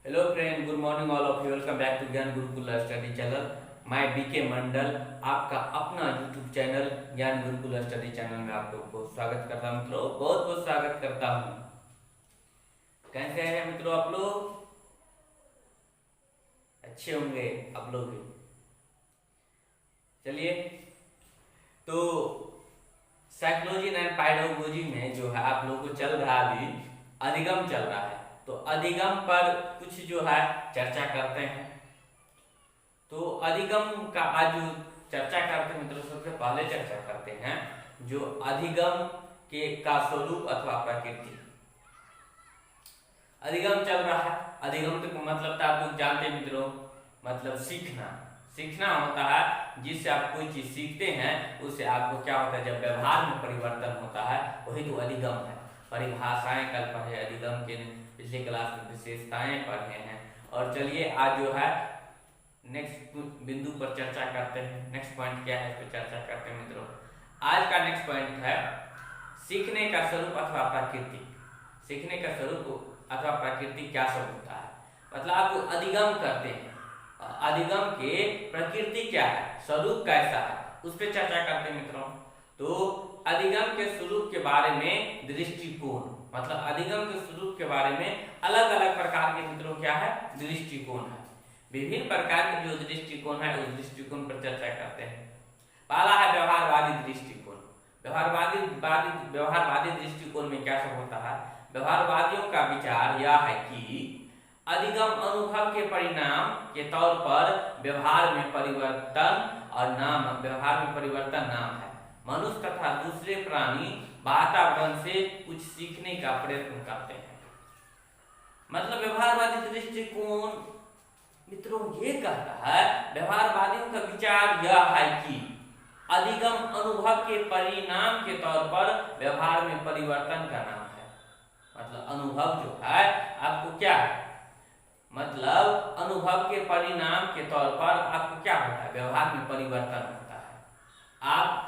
Hello friend, good morning all of you. Welcome back to Gyan Gurukul study channel. मैं BK Mandal, आपका अपना YouTube channel ज्ञान Gurukul study channel में आप लोग को स्वागत करता हूं मित्रों। बहुत बहुत स्वागत करता हूं। कैसे हैं मित्रों आप लोग? अच्छे होंगे आप लोग भी। चलिए, तो साइकोलॉजी एंड पैडागोजी में जो है आप लोग को चल रहा है, अभी अधिगम चल रहा है। तो अधिगम पर कुछ जो है चर्चा करते हैं। तो अधिगम का आज जो चर्चा करते हैं मित्रों, सबसे पहले चर्चा करते हैं जो अधिगम के का स्वरूप अथवा प्रकृति। अधिगम चल रहा है। अधिगम तो मतलब था, आप लोग जानते हैं मित्रों, मतलब सीखना। सीखना होता है जिससे आप कोई चीज सीखते हैं, उससे आपको क्या होता है, जब व्यवहार में परिवर्तन होता है, वही तो अधिगम है। परिभाषाएं कल पढ़े, अधिगम के पिछले क्लास में विशेषताएं पढ़े हैं। और चलिए आज जो है नेक्स्ट बिंदु पर चर्चा करते हैं। नेक्स्ट पॉइंट क्या है, इस पर चर्चा करते हैं मित्रों। आज का नेक्स्ट पॉइंट है सीखने का स्वरूप अथवा प्रकृति। सीखने का स्वरूप अथवा प्रकृति क्या सब होता है, मतलब आप अधिगम करते हैं, अधिगम के प्रकृति क्या है, स्वरूप कैसा है, उस पर चर्चा करते हैं मित्रों। तो अधिगम के स्वरूप के बारे में दृष्टिकोण, मतलब अधिगम के स्वरूप के बारे में अलग अलग प्रकार के मित्रों क्या है, दृष्टिकोण है। विभिन्न प्रकार के जो दृष्टिकोण है उस दृष्टिकोण पर चर्चा करते हैं। पहला है व्यवहारवादी दृष्टिकोण। व्यवहारवादी दृष्टिकोण में क्या सब होता है, व्यवहारवादियों का विचार यह है कि अधिगम अनुभव के परिणाम के तौर पर व्यवहार में परिवर्तन और व्यवहार में परिवर्तन नाम है। मनुष्य तथा दूसरे प्राणी वातावरण से कुछ सीखने का प्रयत्न करते हैं। मतलब व्यवहारवादी दृष्टिकोण मित्रों ये कहता है, व्यवहारवादियों का विचार यह है कि अधिगम अनुभव के परिणाम के तौर पर व्यवहार में परिवर्तन का नाम है। मतलब अनुभव जो है आपको क्या है, मतलब अनुभव के परिणाम के तौर पर आपको क्या होता है, व्यवहार में परिवर्तन होता है। आप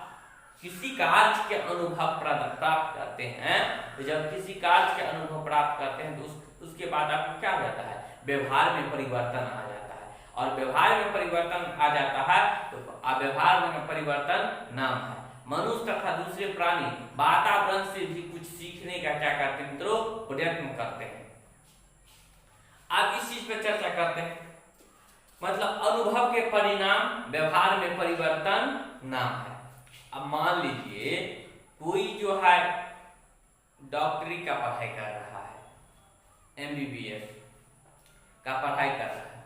किसी कार्य के अनुभव प्राप्त करते हैं, तो जब किसी कार्य के अनुभव प्राप्त करते हैं तो उसके बाद आपको क्या हो जाता है, व्यवहार में परिवर्तन आ जाता है। और व्यवहार में परिवर्तन आ जाता है तो व्यवहार में परिवर्तन नाम है। मनुष्य तथा दूसरे प्राणी वातावरण से भी कुछ सीखने का क्या करते हैं मित्रों, प्रयत्न करते हैं। आप इस चीज पर चर्चा करते हैं, मतलब अनुभव के परिणाम व्यवहार में परिवर्तन नाम है। अब मान लीजिए कोई जो है डॉक्टरी का पढ़ाई कर रहा है, एमबीबीएस का पढ़ाई कर रहा है।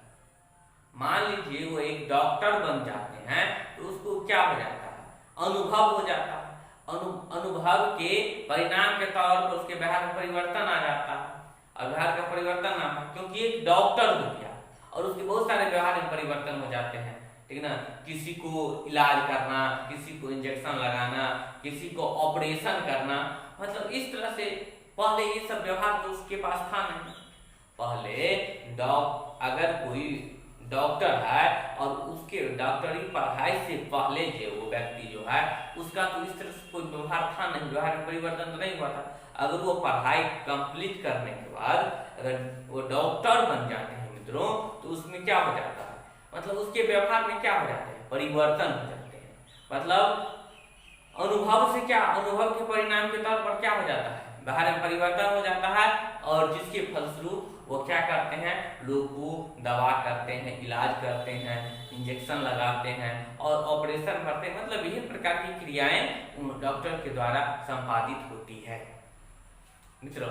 मान लीजिए वो एक डॉक्टर बन जाते हैं तो उसको क्या हो जाता है, अनुभव हो जाता है। अनुभव के परिणाम के तौर पर उसके व्यवहार में परिवर्तन आ जाता है। और व्यवहार का परिवर्तन नाम है, क्योंकि एक डॉक्टर हो गया और उसके बहुत सारे व्यवहार में परिवर्तन हो जाते हैं, ठीक ना। किसी को इलाज करना, किसी को इंजेक्शन लगाना, किसी को ऑपरेशन करना, मतलब इस तरह से पहले ये सब व्यवहार तो उसके पास था नहीं। पहले अगर कोई डॉक्टर है और उसके डॉक्टरी पढ़ाई से पहले जो वो व्यक्ति जो है उसका तो इस तरह से कोई व्यवहार था नहीं, व्यवहार में परिवर्तन तो नहीं हुआ था। अगर वो पढ़ाई कंप्लीट करने के बाद अगर वो डॉक्टर बन जाते हैं मित्रों, तो उसमें क्या हो जाता है, मतलब उसके व्यवहार में क्या हो जाते हैं, परिवर्तन हो जाते हैं। मतलब अनुभव से क्या, अनुभव के परिणाम के तौर पर क्या हो जाता है, व्यवहार में परिवर्तन हो जाता है। और जिसके फलस्वरूप वो क्या करते हैं, लोग को दवा करते हैं, इलाज करते हैं, इंजेक्शन लगाते हैं और ऑपरेशन करते हैं। मतलब विभिन्न प्रकार की क्रियाएं डॉक्टर के द्वारा संपादित होती है मित्रों।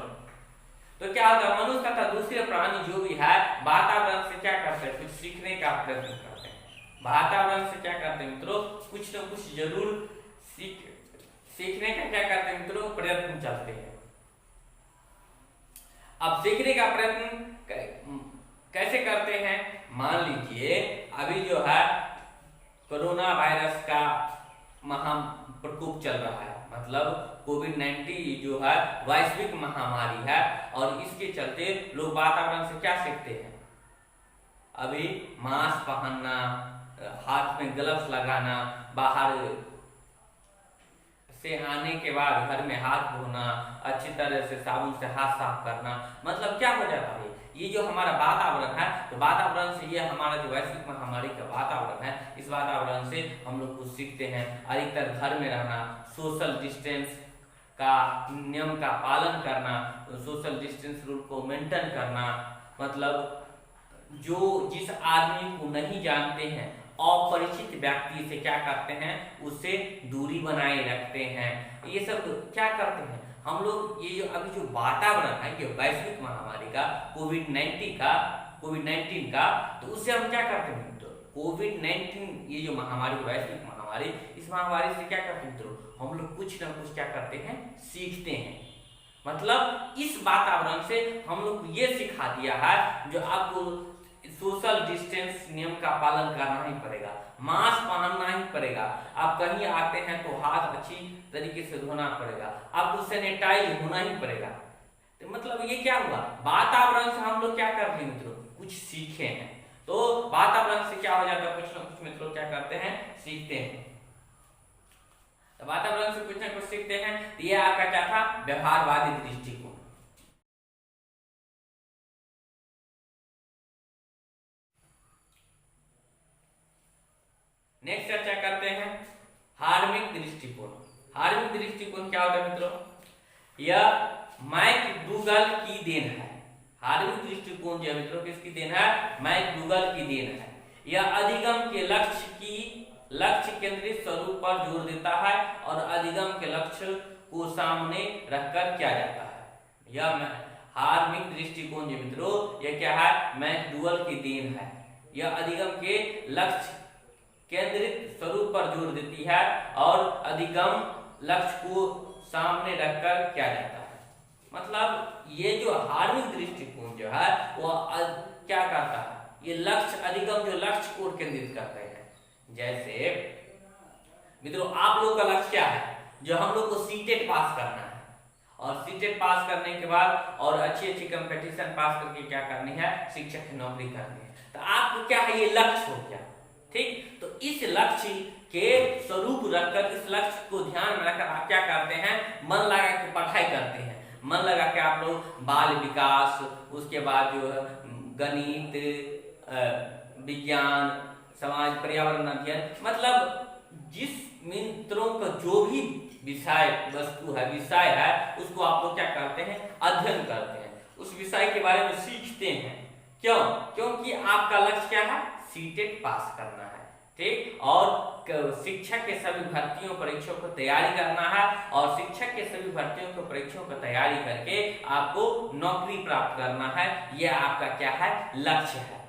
तो क्या होता है, मनुष्य तथा दूसरे प्राणी जो भी है वातावरण से क्या करते हैं, कुछ सीखने का प्रयत्न करते हैं। वातावरण से क्या करते हैं मित्रों, कुछ न कुछ जरूर सीखने का क्या करते हैं मित्रों, प्रयत्न चलते हैं। अब सीखने का प्रयत्न कैसे करते हैं, मान लीजिए अभी जो है कोरोना वायरस का प्रकोप चल रहा है, मतलब कोविड-19 जो है वैश्विक महामारी है। और इसके चलते लोग वातावरण से क्या सीखते हैं, अभी मास्क पहनना, हाथ में ग्लव्स लगाना, बाहर से आने के बाद घर में हाथ धोना, अच्छी तरह से साबुन से हाथ साफ करना, मतलब क्या हो जाता है, ये जो हमारा वातावरण है, तो वातावरण से, ये हमारा जो वैश्विक महामारी का वातावरण है, इस वातावरण से हम लोग कुछ सीखते हैं। अधिकतर घर में रहना, सोशल डिस्टेंस का नियम का पालन करना, सोशल डिस्टेंस रूल को मेंटेन करना, मतलब जो जिस आदमी को नहीं जानते हैं, अपरिचित व्यक्ति से क्या करते हैं, उससे दूरी बनाए रखते हैं। ये सब क्या करते हैं हम लोग, ये जो अभी जो वातावरण है, ये वैश्विक महामारी का, कोविड-19 का, तो उससे हम क्या करते हैं मित्रों, कोविड-19 ये जो महामारी, वैश्विक महामारी, इस महामारी से क्या करते हैं मित्रों, हम लोग कुछ ना कुछ क्या करते हैं, सीखते हैं। मतलब इस वातावरण से हम लोग को ये सिखा दिया है, जो आपको सोशल डिस्टेंस नियम का पालन करना ही पड़ेगा, मास्क पहनना ही पड़ेगा, आप कहीं आते हैं तो हाथ अच्छी तरीके से धोना पड़ेगा, आपको सैनिटाइज होना ही पड़ेगा। तो मतलब ये क्या हुआ, वातावरण से हम लोग क्या करते हैं मित्रों, कुछ सीखे हैं। तो वातावरण से क्या हो जाता है, कुछ ना कुछ मित्रों क्या करते हैं, सीखते हैं। तो वातावरण से कुछ ना कुछ सीखते हैं। तो ये आपका क्या था, व्यवहारवादी दृष्टिकोण। नेक्स्ट चर्चा करते हैं धार्मिक दृष्टिकोण। धार्मिक दृष्टिकोण क्या होता है मित्रों, यह मैकडूगल की देन है। धार्मिक दृष्टिकोण जो मित्रों किसकी देन है, मैकडूगल की देन है। यह अधिगम के लक्ष्य केंद्रित स्वरूप पर जोर देता है और अधिगम के लक्ष्य को सामने रखकर किया जाता है। यह धार्मिक दृष्टिकोण जो मित्रों, यह क्या है, मैकडूगल की देन है। यह अधिगम के लक्ष्य केंद्रित स्वरूप पर जोर देती है और अधिगम लक्ष्य को सामने रखकर किया जाता है। मतलब ये जो धार्मिक दृष्टिकोण जो है वो क्या करता है, ये लक्ष्य, अधिगम जो लक्ष्य को केंद्रित करते हैं। जैसे मित्रों आप लोग का लक्ष्य क्या है, जो हम लोग को सीटेट पास करना है, और सीटेट पास करने के बाद और अच्छी कंपटीशन पास करके क्या करनी है, शिक्षक की नौकरी करनी है। तो आपको क्या है, ये लक्ष्य हो गया, ठीक। तो इस लक्ष्य के स्वरूप रखकर, इस लक्ष्य को ध्यान में रखकर आप क्या करते हैं, मन लगा के पढ़ाई करते हैं, मन लगा के आप लोग बाल विकास, उसके बाद जो है गणित, विज्ञान, समाज, पर्यावरण अध्ययन, मतलब जिस मित्रों का जो भी विषय है उसको आप लोग क्या करते हैं, अध्ययन करते हैं, उस विषय के बारे में सीखते हैं। क्यों, क्योंकि आपका लक्ष्य क्या है, सीटेट पास करना है, ठीक। और शिक्षक के सभी भर्तियों परीक्षाओं को तैयारी करना है, और शिक्षक के सभी भर्तियों को परीक्षाओं को तैयारी करके आपको नौकरी प्राप्त करना है। यह आपका क्या है, लक्ष्य है,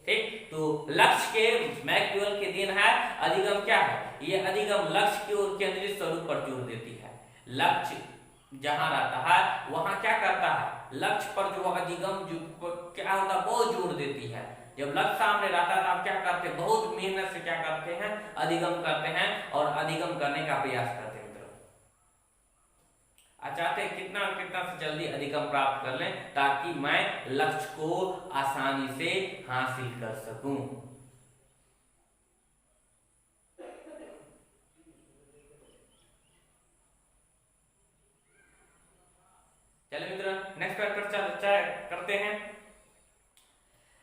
ठीक। तो लक्ष्य के मैकडूगल के दिन है, अधिगम क्या है, ये अधिगम लक्ष्य की ओर केंद्रित स्वरूप पर जोर देती है। लक्ष्य जहां रहता है वहां क्या करता है, लक्ष्य पर जो अधिगम जो क्या होता है, बहुत जोर देती है। जब लक्ष्य सामने रहता है तो आप क्या करते हैं, बहुत मेहनत से क्या करते हैं, अधिगम करते हैं और अधिगम करने का प्रयास करते हैं मित्रों। चाहते हैं कितना से जल्दी अधिगम प्राप्त कर लें, ताकि मैं लक्ष्य को आसानी से हासिल कर सकूं। चलिए मित्रों नेक्स्ट पॉइंट पर चर्चा करते हैं।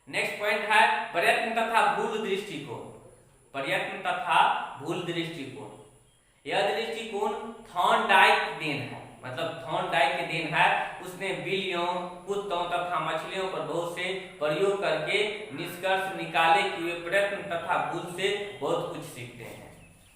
नेक्स्ट पॉइंट है प्रयत्न तथा भूल दृष्टिकोण। प्रयत्न तथा भूल दृष्टिकोण, यह दृष्टिकोण थॉर्नडाइक देन है, मतलब थॉर्नडाइक के देन है। उसने बिल्लियों, कुत्तों तथा मछलियों पर बहुत से प्रयोग करके निष्कर्ष निकाले कि वे प्रयत्न तथा भूल से बहुत कुछ सीखते हैं।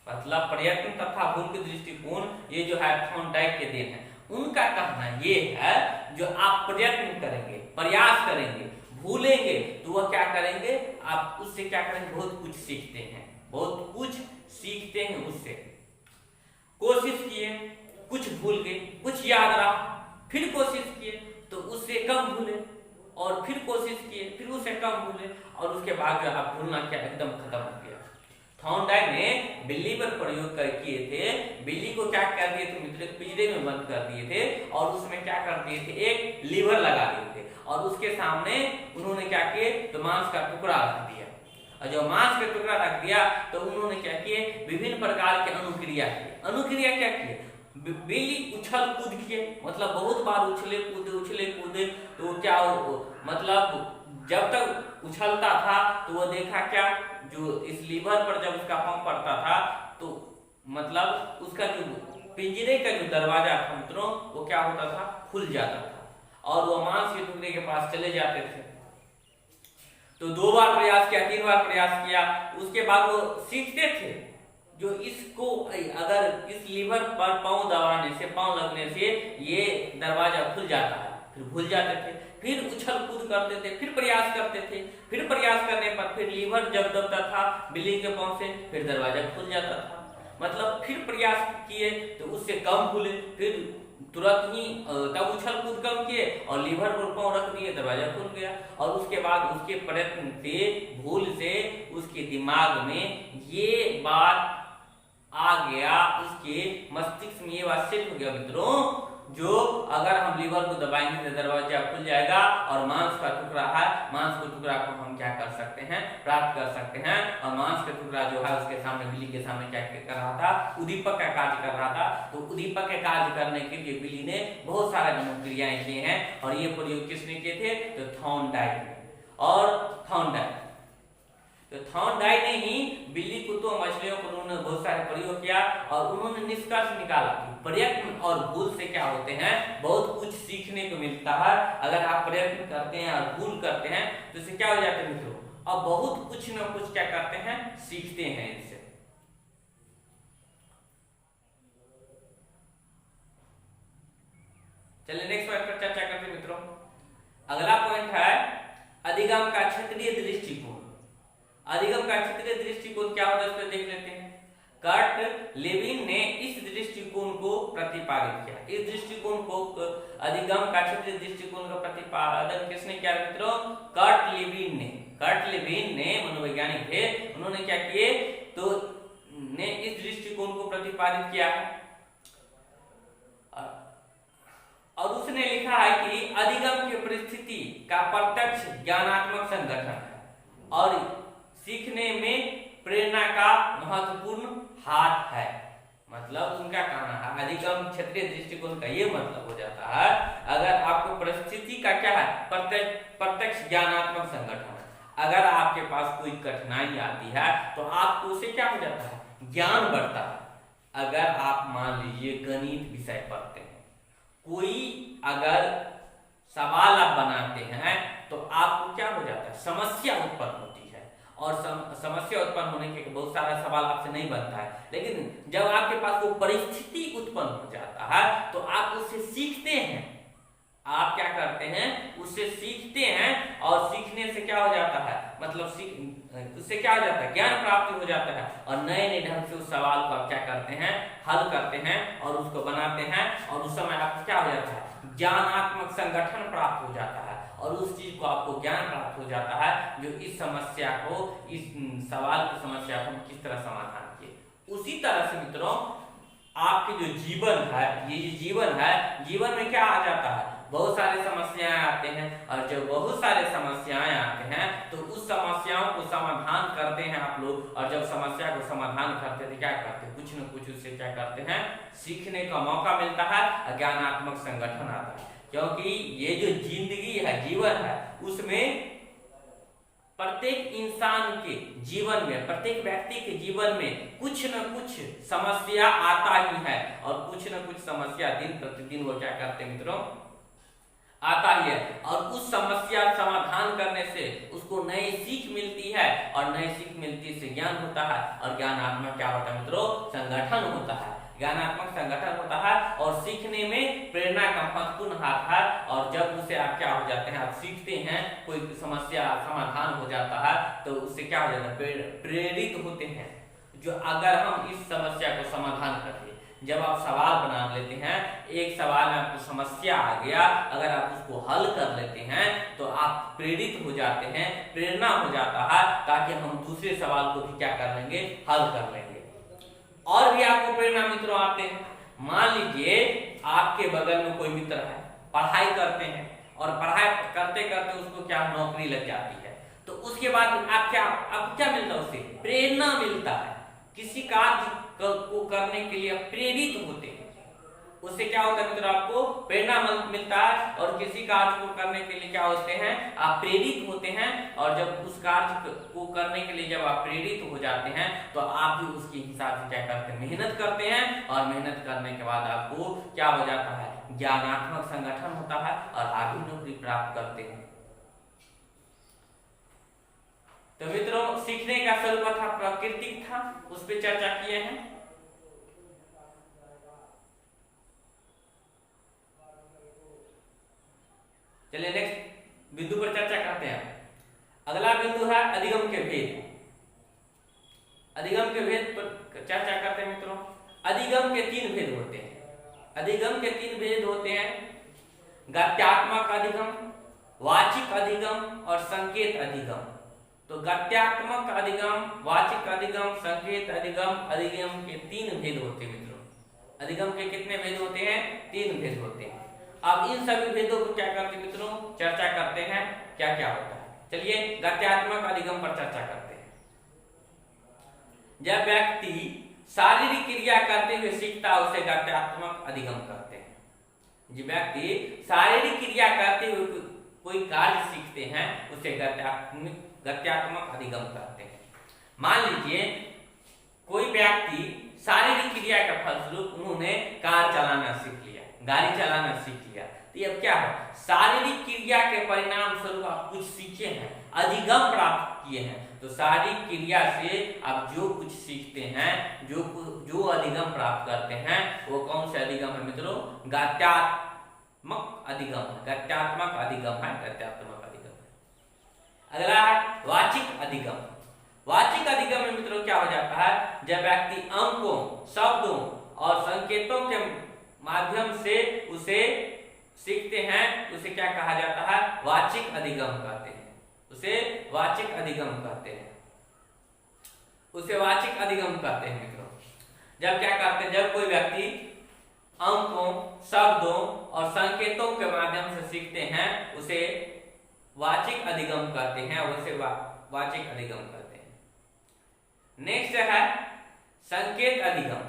मतलब प्रयत्न तथा भूल के दृष्टिकोण ये जो है थॉर्नडाइक के देन है। उनका कहना ये है, जो आप प्रयत्न करेंगे, प्रयास करेंगे, भूलेंगे तो वह क्या करेंगे, आप उससे क्या करेंगे, बहुत कुछ सीखते हैं, बहुत कुछ सीखते हैं उससे। कोशिश किए, कुछ भूल गए, कुछ याद रहा, फिर कोशिश किए तो उससे कम भूले, और फिर कोशिश किए, फिर उससे कम भूले, और उसके बाद जो आप भूलना क्या एकदम खत्म हो गया। थॉर्नडाइक ने बिल्ली पर प्रयोग किए थे। बिल्ली को क्या कर दिए थे मित्र, पिंजरे में बंद कर दिए थे, और उसमें क्या कर दिए थे, एक लीवर लगा दिए थे, और उसके सामने उन्होंने क्या किए, तो मांस का टुकड़ा रख दिया, और जब मांस का टुकड़ा रख दिया तो उन्होंने क्या किए, विभिन्न प्रकार के अनुक्रिया किए। अनुक्रिया क्या किए, बिल्ली उछल कूद किए, मतलब बहुत बार उछले कूदे तो क्या मतलब जब तक उछलता था तो वो देखा क्या, जो इस लीवर पर जब उसका पांव पड़ता था तो मतलब उसका जो पिंजरे का जो दरवाजा था मित्रों वो क्या होता था, खुल जाता था और वो मांस के टुकड़े के पास चले जाते थे। तो 2 बार प्रयास किया, 3 बार प्रयास किया, उसके बाद वो सीखते थे जो इसको अगर इस लीवर पर पांव दबाने से, पांव लगने से ये दरवाजा खुल जाता है, फिर भूल जाते थे, फिर उछल कूद करते थे, फिर प्रयास करते थे, फिर प्रयास करने पर फिर लीवर जब दबता था बिल्ली के पांव से फिर दरवाजा खुल जाता था। मतलब फिर प्रयास किए तो उससे कम खुले, फिर तुरंत ही तब उछल कूद कम किए और लीवर पर पांव रख दिए, दरवाजा खुल गया। और उसके बाद उसके प्रयत्न से, भूल से उसके दिमाग में ये बात आ गया, उसके मस्तिष्क में ये बात सेट हो गया मित्रों, जो अगर हम लीवर को दबाएंगे तो दरवाजा खुल जाएगा और मांस का टुकड़ा है, मांस के टुकड़ा को हम क्या कर सकते हैं, प्राप्त कर सकते हैं। और मांस का टुकड़ा जो है उसके सामने, बिल्ली के सामने क्या कर रहा था, उद्दीपक का कार्य कर रहा था। तो उद्दीपक के कार्य करने के लिए बिल्ली ने बहुत सारा क्रियाएं किए हैं और ये प्रयोग किसने किए थे, तो थॉर्नडाइक ने। और थॉर्नडाइक तो थॉर्नडाइक ने ही बिल्ली, कुत्तों, मछलियों को उन्होंने बहुत सारे प्रयोग किया और उन्होंने निष्कर्ष निकाला कि प्रयत्न और भूल से क्या होते हैं, बहुत कुछ सीखने को मिलता है। अगर आप प्रयत्न करते हैं और भूल करते हैं तो इससे क्या हो जाता है मित्रों, अब बहुत कुछ न कुछ क्या करते हैं, सीखते हैं इससे। चलिए नेक्स्ट पॉइंट पर चर्चा करते हैं मित्रों। अगला पॉइंट है अधिगम का क्षेत्रीय दृष्टिकोण। अधिगम का क्षेत्रीय दृष्टिकोण क्या होता है, इसको देख लेते हैं। कर्ट लेविन ने इस दृष्टिकोण को प्रतिपादित किया। इस दृष्टिकोण को, अधिगम का क्षेत्रीय दृष्टिकोण का प्रतिपादन किसने किया मित्रों, कर्ट लेविन ने। कर्ट लेविन ने मनोवैज्ञानिक थे, उन्होंने क्या किए, तो ने इस दृष्टिकोण को प्रतिपादित किया है और उसने लिखा है कि अधिगम की परिस्थिति का प्रत्यक्ष ज्ञानात्मक संगठन है और सीखने में प्रेरणा का महत्वपूर्ण हाथ है। मतलब उनका कहना है अधिगम क्षेत्रीय दृष्टिकोण का ये मतलब हो जाता है, अगर आपको परिस्थिति का क्या है, प्रत्यक्ष ज्ञानात्मक संगठन है। अगर आपके पास कोई कठिनाई आती है तो आपको उसे क्या हो जाता है, ज्ञान बढ़ता है। अगर आप मान लीजिए गणित विषय पढ़ते हैं, कोई अगर सवाल आप बनाते हैं तो आपको क्या हो जाता है, समस्या उत्पन्न होती है और समस्या उत्पन्न होने के बहुत सारा सवाल आपसे नहीं बनता है, लेकिन जब आपके पास वो परिस्थिति उत्पन्न हो जाता है तो आप उससे सीखते हैं। आप क्या करते हैं, उससे सीखते हैं और सीखने से क्या हो जाता है, मतलब उससे क्या हो जाता है, ज्ञान प्राप्ति हो जाता है और नए नए ढंग से उस सवाल को आप क्या करते हैं, हल करते हैं और उसको बनाते हैं और उस समय आपको क्या हो जाता है, ज्ञानात्मक संगठन प्राप्त हो जाता है और उस चीज को आपको ज्ञान प्राप्त हो जाता है जो इस समस्या को, इस सवाल की समस्या को किस तरह समाधान किए। उसी तरह से मित्रों आपके जो जीवन है, ये जो जीवन है, जीवन में क्या आ जाता है, बहुत सारे समस्याएं आते हैं और जब बहुत सारे समस्याएं आते हैं तो उस समस्याओं को समाधान करते हैं आप लोग। और जब समस्या को समाधान करते हैं तो क्या करते हैं, कुछ न कुछ उससे क्या करते हैं, सीखने का मौका मिलता है, ज्ञानात्मक संगठन आता है। क्योंकि ये जो जिंदगी है, जीवन है, उसमें प्रत्येक इंसान के जीवन में, प्रत्येक व्यक्ति के जीवन में कुछ न कुछ समस्या आता ही है और कुछ न कुछ समस्या दिन प्रतिदिन वो क्या करते हैं मित्रों, आता ही है और उस समस्या समाधान करने से उसको नई सीख मिलती है और नई सीख मिलती से ज्ञान होता है और ज्ञानात्मक क्या होता है मित्रों, संगठन होता है, ज्ञानात्मक संगठन होता है और सीखने में प्रेरणा का महत्वपूर्ण हाथ है। और जब उसे आप क्या हो जाते हैं, आप सीखते हैं, कोई समस्या समाधान हो जाता है तो उससे क्या हो जाता है, प्रेरित होते हैं। जो अगर हम इस समस्या को समाधान करते, जब आप सवाल बना लेते हैं, एक सवाल में आपको समस्या आ गया, अगर आप उसको हल कर लेते हैं तो आप प्रेरित हो जाते हैं, प्रेरणा हो जाता है ताकि हम दूसरे सवाल को भी क्या कर लेंगे, हल कर लेंगे। और भी आपको प्रेरणा मित्रों आते हैं। मान लीजिए आपके बगल में कोई मित्र है, पढ़ाई करते हैं और पढ़ाई करते करते उसको क्या नौकरी लग जाती है, तो उसके बाद आपको क्या मिलता है, उससे प्रेरणा मिलता है, किसी कार्य को करने के लिए प्रेरित होते हैं। उससे क्या होता है मित्रों, आपको प्रेरणा मिलता है और किसी कार्य को करने के लिए क्या होते हैं, आप प्रेरित होते हैं। और जब उस कार्य को करने के लिए जब आप प्रेरित हो जाते हैं तो आप भी उसके हिसाब से क्या करते हैं, मेहनत करते हैं। और मेहनत करने के बाद आपको क्या हो जाता है, ज्ञानात्मक संगठन होता है और आप भी नौकरी प्राप्त करते हैं। तो मित्रों, सीखने का स्वरूप था प्राकृतिक था, उस पर चर्चा किए हैं। चलिए नेक्स्ट बिंदु पर चर्चा करते हैं। अगला बिंदु है अधिगम के भेद। अधिगम के भेद पर चर्चा करते हैं मित्रों। अधिगम के 3 भेद होते हैं। अधिगम के 3 भेद होते हैं, गत्यात्मक अधिगम, वाचिक अधिगम और संकेत अधिगम। तो गत्यात्मक अधिगम, वाचिक अधिगम, संकेत अधिगम, अधिगम के 3 भेद होते हैं मित्रों। अधिगम के कितने भेद होते हैं, 3 भेद होते हैं। अब इन सभी भेदों को क्या करते हैं मित्रों, चर्चा करते हैं क्या क्या होता है। चलिए गत्यात्मक अधिगम पर चर्चा करते हैं। जब व्यक्ति शारीरिक क्रिया करते हुए सीखता है उसे गत्यात्मक अधिगम कहते हैं। जब व्यक्ति शारीरिक क्रिया करते हुए कोई कार्य सीखते हैं उसे गत्यात्मक अधिगम कहते हैं। मान लीजिए कोई व्यक्ति शारीरिक क्रिया का फलस्वरूप उन्होंने कार चलाना सीख लिया, गाड़ी चलाना सीख लिया, तो अब क्या है, शारीरिक क्रिया के परिणाम स्वरूप आप कुछ सीखे हैं, अधिगम प्राप्त किए हैं। तो शारीरिक क्रिया से आप जो कुछ सीखते हैं, जो अधिगम प्राप्त करते हैं, वो कौन से अधिगम है मित्रों, गत्यात्मक अधिगम है। गत्यात्मक अधिगम है, गत्यात्मक अधिगम है। अगला है वाचिक अधिगम। वाचिक अधिगम में मित्रों क्या हो जाता है, जब व्यक्ति अंकों, शब्दों और संकेतों के माध्यम से उसे सीखते हैं, उसे क्या कहा जाता है, वाचिक अधिगम कहते हैं। उसे वाचिक अधिगम कहते हैं। उसे वाचिक अधिगम कहते हैं मित्रों। जब क्या करते हैं, जब कोई व्यक्ति अंकों, शब्दों और संकेतों के माध्यम से सीखते हैं उसे वाचिक अधिगम कहते हैं, उसे वाचिक अधिगम कहते हैं। नेक्स्ट है संकेत अधिगम।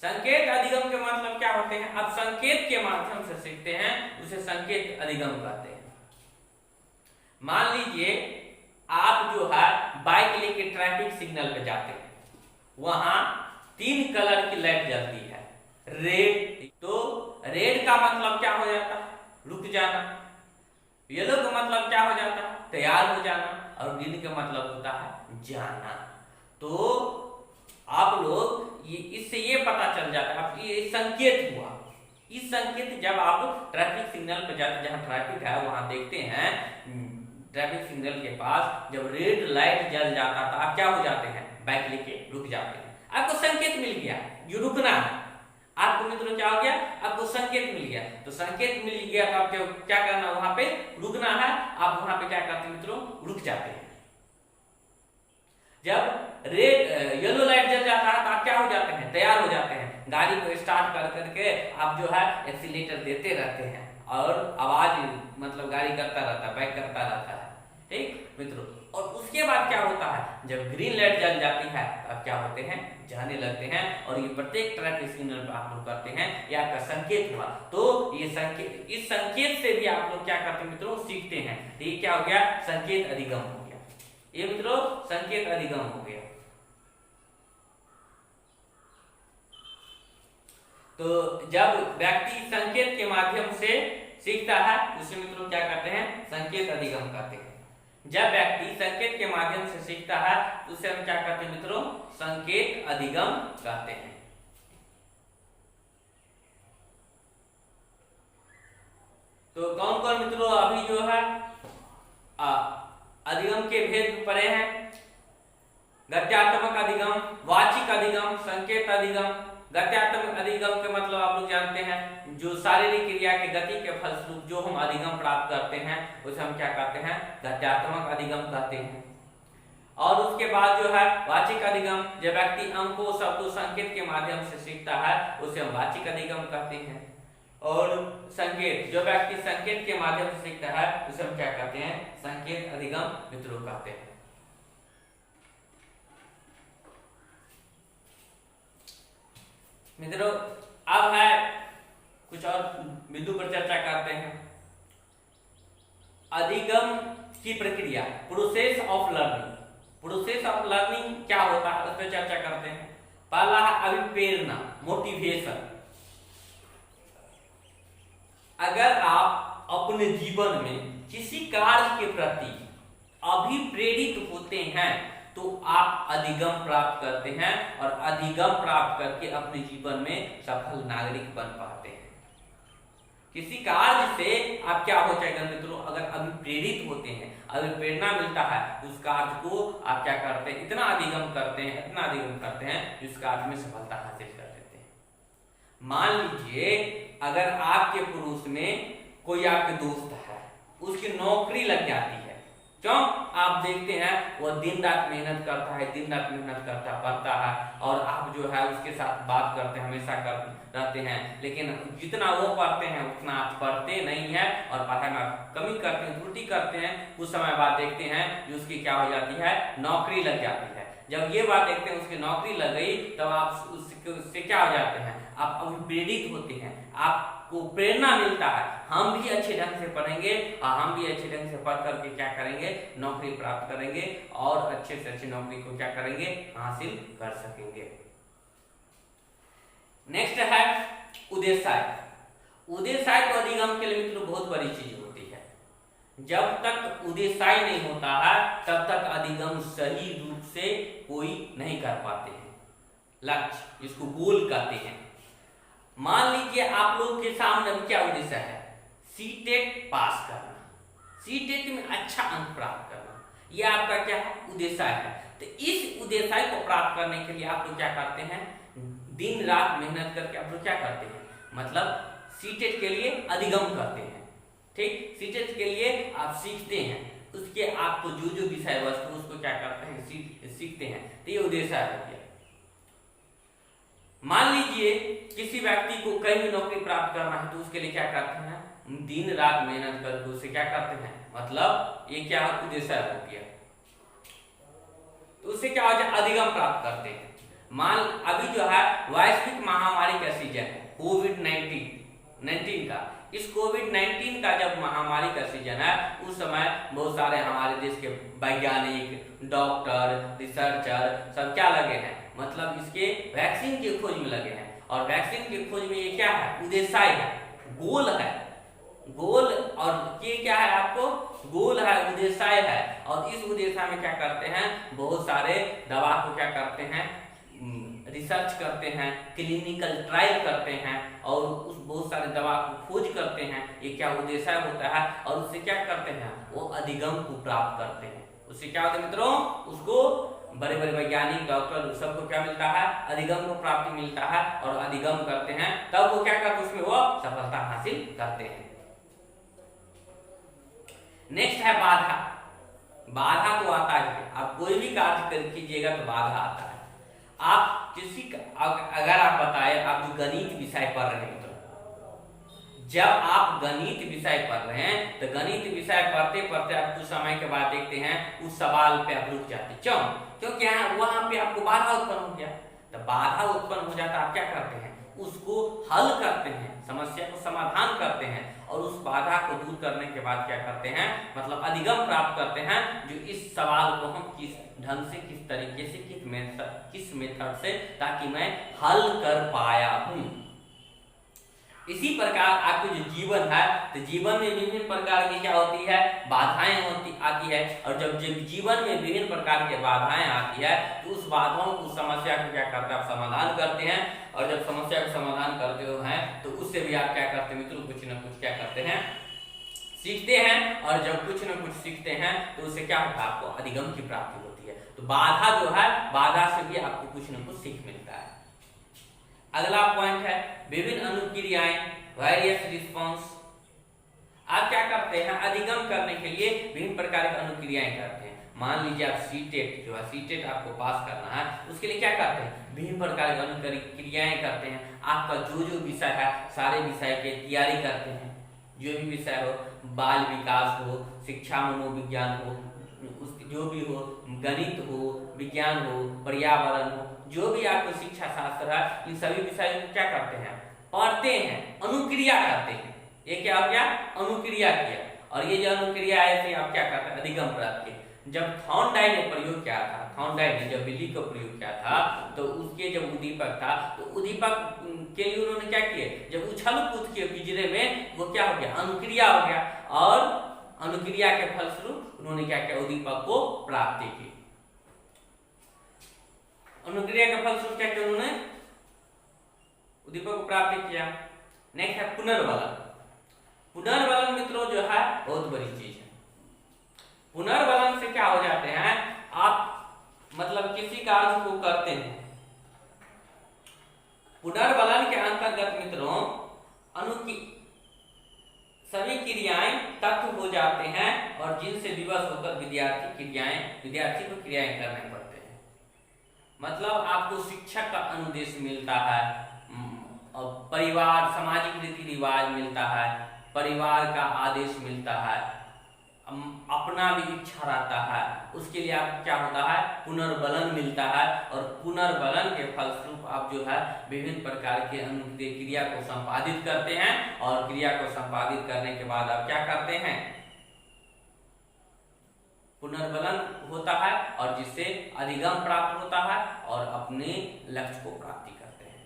संकेत अधिगम के मतलब क्या होते हैं, अब संकेत के माध्यम से सीखते हैं उसे संकेत अधिगम कहते हैं। मान लीजिए आप जो है बाइक लेके ट्रैफिक सिग्नल पे जाते हैं, वहां 3 कलर की लाइट जलती है, रेड। तो रेड का मतलब क्या हो जाता है, रुक जाना। येलो का मतलब क्या हो जाता है, तैयार हो जाना। और ग्रीन का मतलब होता है जाना। तो आप लोग इससे ये पता चल जाता है, आप ये संकेत हुआ। इस संकेत जब आप ट्रैफिक सिग्नल पे जाते, जहां ट्रैफिक है वहां देखते हैं, ट्रैफिक सिग्नल के पास जब रेड लाइट जल जाता था, आप क्या हो जाते हैं, बाइक लेके रुक जाते हैं। आपको संकेत मिल गया ये रुकना है। आपको मित्रों क्या हो गया, आपको संकेत मिल गया। तो संकेत मिल गया तो आपको क्या करना, वहां पे रुकना है। आप वहां पे क्या करते हैं मित्रों, रुक जाते हैं। जब रेड येलो लाइट जल जाता है तो आप क्या हो जाते हैं, तैयार हो जाते हैं। गाड़ी को स्टार्ट कर करके आप जो है एक्सीलेटर देते रहते हैं और आवाज मतलब गाड़ी करता रहता है, बाइक करता रहता है। ठीक मित्रों, और उसके बाद क्या होता है, जब ग्रीन लाइट जल जाती है तो आप क्या होते हैं, जाने लगते हैं। और ये प्रत्येक ट्रैफिक सिग्नल पर आप लोग करते हैं, ये आपका संकेत हुआ। तो ये संकेत, इस संकेत से भी आप लोग क्या करते हैं मित्रों, सीखते हैं। तो ये क्या हो गया, संकेत अधिगम हो गया। ये मित्रों संकेत अधिगम हो गया। तो जब व्यक्ति संकेत के माध्यम से सीखता है उसे मित्रों क्या कहते हैं, संकेत अधिगम कहते हैं। जब व्यक्ति संकेत के माध्यम से सीखता है तो उसे हम क्या कहते हैं मित्रों, संकेत अधिगम कहते हैं। तो कौन कौन मित्रों अभी जो है अधिगम के भेद पढ़े हैं, गत्यात्मक अधिगम, वाचिक अधिगम, संकेत अधिगम। गत्यात्मक अधिगम के मतलब आप लोग जानते हैं, जो शारीरिक क्रिया के गति के फलस्वरूप जो हम अधिगम प्राप्त करते हैं उसे हम क्या कहते हैं, गत्यात्मक अधिगम कहते हैं। और उसके बाद जो है वाचिक अधिगम, जब व्यक्ति अंकों, शब्दों, संकेत के माध्यम से सीखता है उसे हम वाचिक अधिगम कहते हैं। और संकेत, जो व्यक्ति संकेत के माध्यम से सीखता है उसे हम क्या कहते हैं, संकेत अधिगम मित्रों कहते हैं। मित्रों अब है कुछ और बिंदु पर चर्चा करते हैं। अधिगम की प्रक्रिया, process of learning. Process of learning क्या होता है उस पर चर्चा करते हैं। पहला है अभिप्रेरणा, मोटिवेशन। अगर आप अपने जीवन में किसी कार्य के प्रति अभिप्रेरित होते हैं तो आप अधिगम प्राप्त करते हैं और अधिगम प्राप्त करके अपने जीवन में सफल नागरिक बन पाते हैं। किसी कार्य से आप क्या हो जाएगा मित्रों, अगर अभिप्रेरित होते हैं, अभिप्रेरणा मिलता है, उस कार्य को आप क्या करते हैं, इतना अधिगम करते हैं, इतना अधिगम करते हैं, उस कार्य में सफलता हासिल कर लेते हैं। मान लीजिए अगर आपके पुरुष में कोई आपके दोस्त है, उसकी नौकरी लग जाती है, क्यों? आप देखते हैं वह दिन रात मेहनत करता है, दिन रात मेहनत करता पढ़ता है, और आप जो है उसके साथ बात करते हैं, हमेशा रहते हैं, लेकिन जितना वो पढ़ते हैं उतना आप पढ़ते नहीं है और पढ़ाई में आप कमी करते हैं, त्रुटि करते हैं। कुछ समय बाद देखते हैं कि उसकी क्या हो जाती है, नौकरी लग जाती है। जब ये बात देखते हैं उसकी नौकरी लग गई, तब आप उससे क्या हो जाते हैं, आप अभिप्रेरित होते हैं, आपको प्रेरणा मिलता है, हम भी अच्छे ढंग से पढ़ेंगे और हम भी अच्छे ढंग से पढ़ करके क्या करेंगे, नौकरी प्राप्त करेंगे और अच्छे से अच्छी नौकरी को क्या करेंगे, हासिल कर सकेंगे। नेक्स्ट है उद्देश्य। उद्देश्य तो अधिगम के लिए मित्रों बहुत बड़ी चीज होती है। जब तक उद्देश्य नहीं होता है तब तक अधिगम सही रूप से कोई नहीं कर पाते हैं। लक्ष्य, इसको गोल कहते हैं। मान लीजिए आप लोग के सामने क्या उद्देश्य है, सीटेट पास करना, सीटेट में अच्छा अंक प्राप्त करना, यह आपका क्या है, उद्देश्य है। तो इस उद्देश्य को प्राप्त करने के लिए आप लोग क्या करते हैं, दिन रात मेहनत करके आप लोग क्या करते हैं, मतलब सीटेट के लिए अधिगम करते हैं। ठीक, सीटेट के लिए आप सीखते हैं, उसके आपको जो विषय वस्तु उसको क्या करते हैं, सीखते हैं। तो ये उद्देश्य हो गया। मान लीजिए किसी व्यक्ति को कहीं भी नौकरी प्राप्त करना है तो उसके लिए क्या करते हैं, दिन रात मेहनत करके उसे क्या करते हैं, मतलब ये क्या उद्देश्य हो गया। तो उससे क्या हो जाए, अधिगम प्राप्त करते हैं। मान अभी जो है वैश्विक महामारी का सीजन है, कोविड-19 का। इस कोविड-19 का जब महामारी का सीजन है, उस समय बहुत सारे हमारे देश के वैज्ञानिक, डॉक्टर, रिसर्चर सब क्या लगे हैं, मतलब इसके वैक्सीन की खोज में लगे हैं। और वैक्सीन की खोज में ये क्या है, उद्देश्य है, गोल है, गोल। और ये क्या है, आपको गोल है, उद्देश्य है। और इस उद्देश्य में क्या करते हैं, बहुत सारे दवा को क्या करते हैं, रिसर्च करते हैं, क्लिनिकल ट्रायल करते हैं और उस बहुत सारे दवा को खोज करते हैं। ये क्या उद्देश्य होता है, और उससे क्या करते हैं, वो अधिगम को प्राप्त करते हैं। उससे क्या होता है मित्रों, उसको बड़े बड़े वैज्ञानिक, डॉक्टर सबको क्या मिलता है, अधिगम को प्राप्ति मिलता है और अधिगम करते हैं, तब वो क्या करते हैं, उसमें वो सफलता हासिल करते हैं। नेक्स्ट है बाधा। बाधा तो आता है, आप कोई भी कार्य कीजिएगा तो बाधा आता है। आप किसी अगर आप बताएं, आप जो गणित विषय पढ़ रहे हैं, तो जब आप गणित विषय पढ़ रहे हैं तो गणित विषय पढ़ते पढ़ते आप कुछ समय के बाद देखते हैं उस सवाल पे आप रुक जाते, क्यों? क्योंकि वहां पे आपको बाधा उत्पन्न हो गया। तो बाधा उत्पन्न हो जाता, आप क्या करते हैं, उसको हल करते हैं, समस्या को समाधान करते हैं और उस बाधा को दूर करने के बाद क्या करते हैं, मतलब अधिगम प्राप्त करते हैं, जो इस सवाल को हम किस ढंग से, किस तरीके से, किस मेथड से, ताकि मैं हल कर पाया हूं। इसी प्रकार आपके जो जीवन है, तो जीवन में विभिन्न प्रकार की क्या होती है, बाधाएं आती है। और जब जीवन में विभिन्न प्रकार की बाधाएं आती है तो उस बाधाओं को, समस्या को क्या करते हैं, आप समाधान करते हैं। और जब समस्या का समाधान करते हो हैं तो उससे भी आप क्या करते हैं मित्रों, कुछ न कुछ क्या करते हैं, सीखते हैं। और जब कुछ न कुछ सीखते हैं तो उससे क्या होता है, आपको अधिगम की प्राप्ति होती है। तो बाधा जो है, बाधा से भी आपको कुछ न कुछ सीख मिलता है। अगला पॉइंट है विभिन्न अनुक्रियाएं, वेरियस रिस्पॉन्स। आप क्या करते हैं, अधिगम करने के लिए विभिन्न प्रकार की अनुक्रियाएं करते हैं। मान लीजिए आप सीटेट जो है, सीटेट आपको पास करना है, उसके लिए क्या करते हैं, विभिन्न प्रकार की अनुक्रियाएं करते हैं। आपका जो विषय है, सारे विषय की तैयारी करते हैं। जो भी विषय हो, बाल विकास हो, शिक्षा मनोविज्ञान हो, जो भी हो, गणित हो, विज्ञान हो, पर्यावरण हो, जो भी आपको शिक्षा शास्त्र है, इन सभी विषयों को क्या करते हैं, पढ़ते हैं, अनुक्रिया करते हैं। ये क्या हो गया? अनुक्रिया किया। और ये जो अनुक्रिया है इसे आप क्या करते हैं? अधिगम प्राप्त किए। जब थॉर्नडाइक ने प्रयोग किया था, थॉर्नडाइक ने जब बिल्ली को प्रयोग किया था, तो उसके जब उद्दीपक था, तो उद्दीपक के लिए उन्होंने क्या किए? जब उछल कूद के पिंजरे में, वो क्या हो गया? अनुक्रिया हो गया। और अनुक्रिया के फलस्वरूप उन्होंने क्या किया? उद्दीपक को प्राप्ति की। अनुक्रिया के फलस्वरूप क्या किया उन्होंने? उद्दीपक को प्राप्त किया। नेक्स्ट है पुनर्वलन। पुनर्वलन मित्रों जो है बहुत बड़ी चीज है। पुनर्वलन से क्या हो जाते हैं? आप मतलब किसी कार्य को करते हैं, पुनर्वलन के अंतर्गत मित्रों सभी क्रियाएं तत्व हो जाते हैं और जिनसे विवश होकर विद्यार्थी को क्रियाएं करने पड़ते हैं। मतलब आपको शिक्षक का अनुदेश मिलता है, और परिवार सामाजिक रीति रिवाज मिलता है, परिवार का आदेश मिलता है, अपना भी इच्छा रहता है, उसके लिए आप क्या होता है? पुनर्बलन मिलता है। और पुनर्बलन के फलस्वरूप आप जो है विभिन्न प्रकार के अनुक्रिया क्रिया को संपादित करते हैं, और क्रिया को संपादित करने के बाद आप क्या करते हैं? पुनर्बलन होता है, और जिससे अधिगम प्राप्त होता है और अपने लक्ष्य को प्राप्ति करते हैं।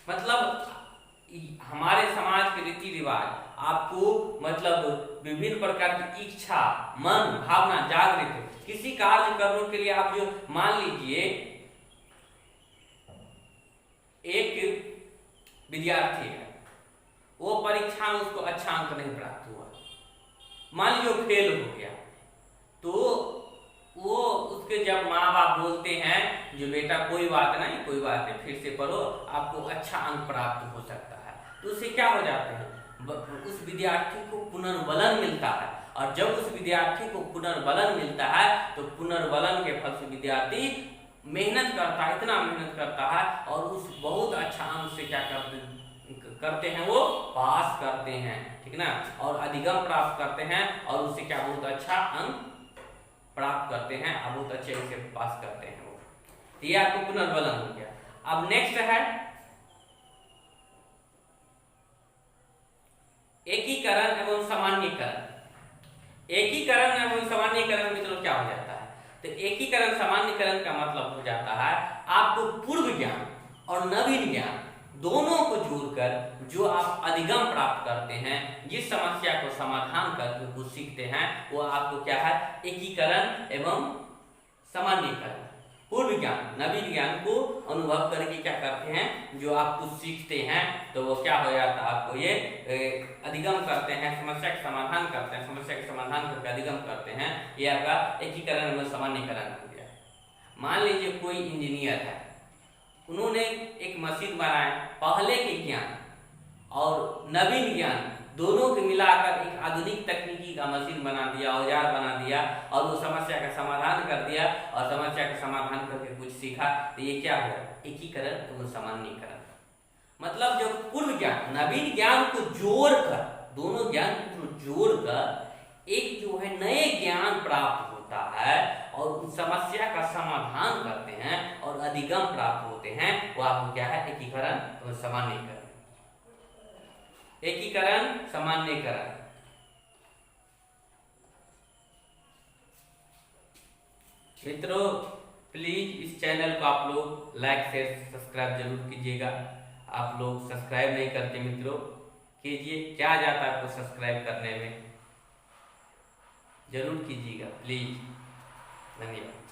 मतलब हमारे समाज के रीति रिवाज आपको मतलब विभिन्न प्रकार की इच्छा, मन, भावना जागृत हो। किसी कार्य करने के लिए आप जो मान लीजिए एक विद्यार्थी है, वो परीक्षा में उसको अच्छा अंक नहीं प्राप्त हुआ, मान लीजिए वो फेल हो गया, तो वो उसके जब माँ बाप बोलते हैं जो बेटा कोई बात नहीं, कोई बात नहीं, फिर से पढ़ो, आपको अच्छा अंक प्राप्त हो सकता है, तो उससे क्या हो जाते हैं? उस विद्यार्थी को पुनर्बलन मिलता है। और जब उस विद्यार्थी को पुनर्बलन मिलता है, तो पुनर्बलन के फल से विद्यार्थी मेहनत करता है, इतना मेहनत करता है, और उस बहुत अच्छा अंक से क्या करते हैं? वो पास करते हैं, ठीक ना, और अधिगम प्राप्त करते हैं, और उससे क्या बहुत अच्छा अंक प्राप्त करते हैं, और बहुत अच्छे से पास करते हैं वो। ये आपको पुनर्बलन हो गया। अब नेक्स्ट है एकीकरण एवं सामान्यीकरण। एकीकरण एवं सामान्यीकरण मित्रों क्या हो जाता है? तो एकीकरण सामान्यीकरण का मतलब हो जाता है आपको पूर्व ज्ञान और नवीन ज्ञान दोनों को जोड़कर जो आप अधिगम प्राप्त करते हैं, जिस समस्या को समाधान करके वो सीखते हैं, वो आपको क्या है? एकीकरण एवं सामान्यीकरण। पूर्व ज्ञान, नवीन ज्ञान को अनुभव करके क्या करते हैं? जो आप कुछ सीखते हैं, तो वो क्या हो जाता है? आपको ये अधिगम करते हैं, समस्या का समाधान करते हैं, समस्या का समाधान करके अधिगम करते हैं। ये आपका एकीकरण एवं सामान्यीकरण हो गया। मान लीजिए कोई इंजीनियर है, उन्होंने एक मशीन बनाया, पहले के ज्ञान और नवीन ज्ञान दोनों को मिलाकर एक आधुनिक तकनीकी का मशीन बना दिया, औजार बना दिया, और वो समस्या का समाधान कर दिया, और समस्या का समाधान करके कुछ सीखा, तो ये क्या हुआ? एकीकरण एवं सामान्यीकरण। मतलब जो पूर्व ज्ञान नवीन ज्ञान को जोड़कर, दोनों ज्ञान को जोड़कर एक जो है नए ज्ञान प्राप्त होता है, और उस समस्या का समाधान करते हैं और अधिगम प्राप्त होते हैं, वो आपको क्या है? एकीकरण एवं सामान्यीकरण। एकीकरण सामान्यीकरण। मित्रों प्लीज इस चैनल को आप लोग लाइक शेयर सब्सक्राइब जरूर कीजिएगा। आप लोग सब्सक्राइब नहीं करते मित्रों, कीजिए, क्या जाता है आपको सब्सक्राइब करने में, जरूर कीजिएगा प्लीज। धन्यवाद।